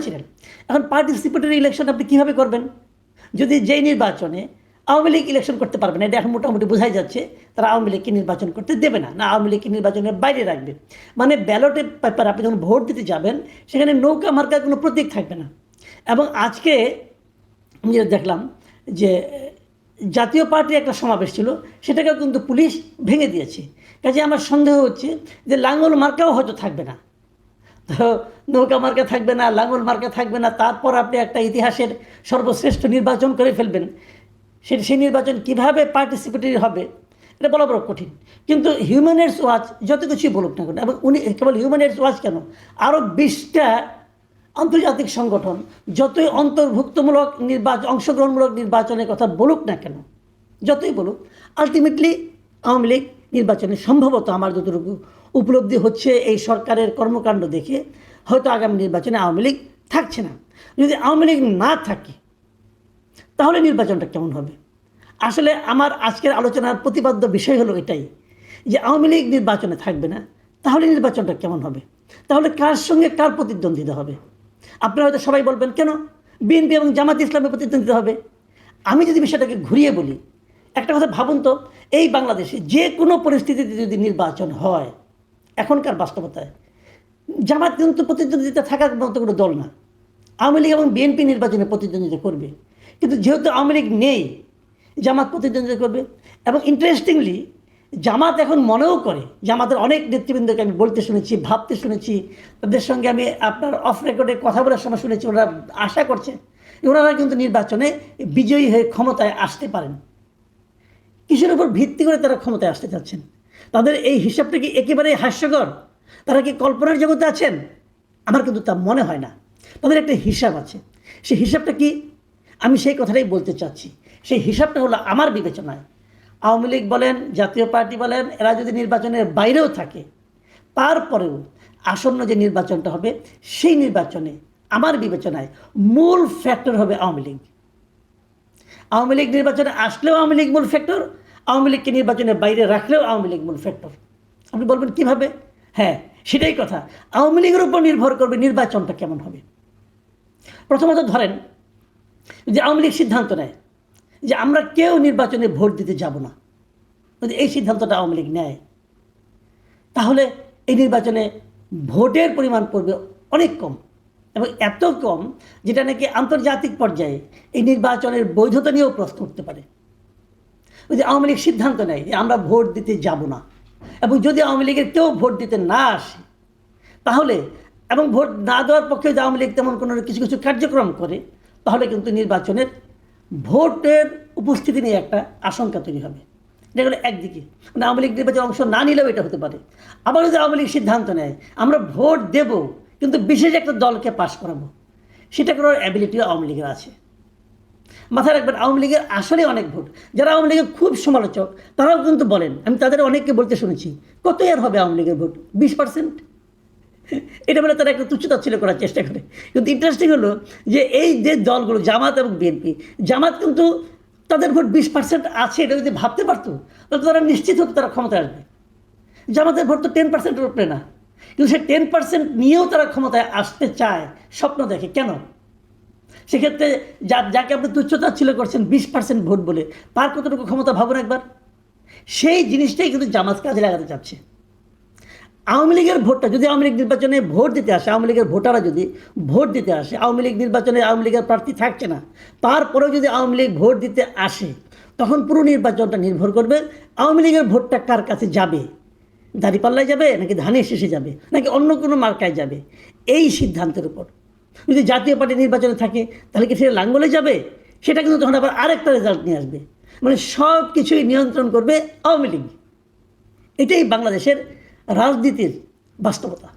করেছিলেন। এখন participatory election আপনি কীভাবে করবেন? যদি যেই নির্বাচনে আওয়ামী লীগ ইলেকশন করতে পারবে না, এটা এখন মোটামুটি বোঝাই যাচ্ছে তারা আওয়ামী লীগকে নির্বাচন করতে দেবে না, আওয়ামী লীগকে নির্বাচনের বাইরে রাখবে। মানে ব্যালটের পেপার আপনি যখন ভোট দিতে যাবেন সেখানে নৌকা মার্কার কোনো প্রতীক থাকবে না। এবং আজকে আমি যেটা দেখলাম যে জাতীয় পার্টির একটা সমাবেশ ছিল, সেটাকেও কিন্তু পুলিশ ভেঙে দিয়েছে। কাজে আমার সন্দেহ হচ্ছে যে লাঙ্গল মার্কাও হয়তো থাকবে না। তো নৌকা মার্কা থাকবে না, লাঙ্গল মার্কা থাকবে না, তারপর আপনি একটা ইতিহাসের সর্বশ্রেষ্ঠ নির্বাচন করে ফেলবেন। সেই নির্বাচন কীভাবে পার্টিসিপেটরি হবে এটা বলা বড় কঠিন। কিন্তু হিউম্যান রাইটস ওয়াচ যত কিছুই বলুক না কেন, এবং উনি কেবল হিউম্যান রাইটস ওয়াচ কেন, আরও 20টা আন্তর্জাতিক সংগঠন যতই অন্তর্ভুক্তমূলক অংশগ্রহণমূলক নির্বাচনের কথা বলুক না কেন, যতই বলুক, আলটিমেটলি আওয়ামী লীগ নির্বাচনে সম্ভবত আমার যতটুকু উপলব্ধি হচ্ছে এই সরকারের কর্মকাণ্ড দেখে হয়তো আগামী নির্বাচনে আওয়ামী লীগ থাকছে না। যদি আওয়ামী লীগ না থাকে তাহলে নির্বাচনটা কেমন হবে? আসলে আমার আজকের আলোচনার প্রতিপাদ্য বিষয় হলো এটাই, যে আওয়ামী লীগ নির্বাচনে থাকবে না, তাহলে নির্বাচনটা কেমন হবে? তাহলে কার সঙ্গে কার প্রতিদ্বন্দ্বিতা হবে? আপনারা হয়তো সবাই বলবেন কেন বিএনপি এবং জামাত ইসলামের প্রতিদ্বন্দ্বিতা হবে। আমি যদি বিষয়টাকে ঘুরিয়ে বলি, একটা কথা ভাবুন তো, এই বাংলাদেশে যে কোনো পরিস্থিতিতে যদি নির্বাচন হয় এখনকার বাস্তবতায়, জামাত কিন্তু প্রতিদ্বন্দ্বিতা থাকার মতো কোনো দল না। আওয়ামী লীগ এবং বিএনপি নির্বাচনে প্রতিদ্বন্দ্বিতা করবে, কিন্তু যেহেতু আওয়ামী লীগ নেই, জামাত প্রতিদ্বন্দ্বিতা করবে। এবং ইন্টারেস্টিংলি জামাত এখন মনেও করে, জামাতের অনেক নেতৃবৃন্দকে আমি বলতে শুনেছি, ভাবতে শুনেছি, তাদের সঙ্গে আমি আপনার অফ রেকর্ডে কথা বলার সময় শুনেছি, ওরা আশা করছে ওনারা কিন্তু নির্বাচনে বিজয়ী হয়ে ক্ষমতায় আসতে পারেন। কিসের উপর ভিত্তি করে তারা ক্ষমতায় আসতে চাচ্ছেন? তাদের এই হিসাবটা কি একেবারে হাস্যকর? তারা কি কল্পনার জগতে আছেন? আমার কিন্তু তা মনে হয় না। তাদের একটা হিসাব আছে। সেই হিসাবটা কি? আমি সেই কথাটাই বলতে চাচ্ছি। সেই হিসাবটা হলো আমার বিবেচনায় আওয়ামী লীগ বলেন, জাতীয় পার্টি বলেন, এরা যদি নির্বাচনের বাইরেও থাকে, তারপরেও আসন্ন যে নির্বাচনটা হবে সেই নির্বাচনে আমার বিবেচনায় মূল ফ্যাক্টর হবে আওয়ামী লীগ। আওয়ামী লীগ নির্বাচনে আসলেও আওয়ামী লীগ মূল ফ্যাক্টর, আওয়ামী লীগকে নির্বাচনের বাইরে রাখলেও আওয়ামী লীগ মূল ফ্যাক্টর। আপনি বলবেন কীভাবে? হ্যাঁ, সেটাই কথা। আওয়ামী লীগের উপর নির্ভর করবে নির্বাচনটা কেমন হবে। প্রথমত ধরেন যে আওয়ামী লীগ সিদ্ধান্ত নেয় যে আমরা কেউ নির্বাচনে ভোট দিতে যাব না, যদি এই সিদ্ধান্তটা আওয়ামী লীগ নেয়, তাহলে এই নির্বাচনে ভোটের পরিমাণ পড়বে অনেক কম, এবং এত কম যেটা নাকি আন্তর্জাতিক পর্যায়ে এই নির্বাচনের বৈধতা নিয়েও প্রশ্ন উঠতে পারে। যদি আওয়ামী লীগ সিদ্ধান্ত নেয় যে আমরা ভোট দিতে যাব না, এবং যদি আওয়ামী লীগের কেউ ভোট দিতে না আসে, তাহলে এবং ভোট না দেওয়ার পক্ষে যদি আওয়ামী লীগ তেমন কোনো কিছু কিছু কার্যক্রম করে, তাহলে কিন্তু নির্বাচনের ভোটের উপস্থিতি নিয়ে একটা আশঙ্কা তৈরি হবে। এটা হলো একদিকে, মানে আওয়ামী লীগ নির্বাচনে অংশ না নিলেও এটা হতে পারে। আবার যদি আওয়ামী লীগ সিদ্ধান্ত নেয় আমরা ভোট দেব কিন্তু বিশেষ একটা দলকে পাশ করাবো, সেটা করার অ্যাবিলিটিও আওয়ামী লীগের আছে। মাথায় রাখবেন, আওয়ামী লীগের আসলে অনেক ভোট, যারা আওয়ামী লীগের খুব সমালোচক তারাও কিন্তু বলেন, আমি তাদের অনেককে বলতে শুনেছি, কত আর হবে আওয়ামী লীগের ভোট? 20%। এটা বলে তারা একটা তুচ্ছতাচ্ছিল করার চেষ্টা করে। কিন্তু ইন্টারেস্টিং হলো যে এই যে দলগুলো জামাত এবং বিএনপি, জামাত কিন্তু তাদের ভোট 20% আছে, এটা যদি ভাবতে পারতো তাহলে তারা নিশ্চিত হতো তারা ক্ষমতায় আসবে। জামাতের ভোট তো 10%-এর উপরে না, কিন্তু সে 10% নিয়েও তারা ক্ষমতায় আসতে চায়, স্বপ্ন দেখে। কেন? সেক্ষেত্রে যাকে আপনি তুচ্ছতাচ্ছিল করছেন 20% ভোট বলে, তার কতটুকু ক্ষমতা ভাবুন একবার। সেই জিনিসটাই কিন্তু জামাত কাজে লাগাতে চাচ্ছে। আওয়ামী লীগের ভোটটা যদি আওয়ামী লীগ নির্বাচনে ভোট দিতে আসে, আওয়ামী লীগের ভোটাররা যদি ভোট দিতে আসে, আওয়ামী লীগ নির্বাচনে আওয়ামী লীগের প্রার্থী থাকছে না, তারপরেও যদি আওয়ামী লীগ ভোট দিতে আসে, তখন পুরো নির্বাচনটা নির্ভর করবে আওয়ামী লীগের ভোটটা কার কাছে যাবে। দাঁড়িপাল্লায় যাবে, নাকি ধানের শেষে যাবে, নাকি অন্য কোনো মার্কায় যাবে, এই সিদ্ধান্তের উপর। যদি জাতীয় পার্টি নির্বাচনে থাকে তাহলে কি সেটা লাঙ্গলে যাবে, সেটা কিন্তু তখন আবার আরেকটা রেজাল্ট নিয়ে আসবে। মানে সব কিছুই নিয়ন্ত্রণ করবে আওয়ামী লীগ। এটাই বাংলাদেশের রাজনীতির বাস্তবতা।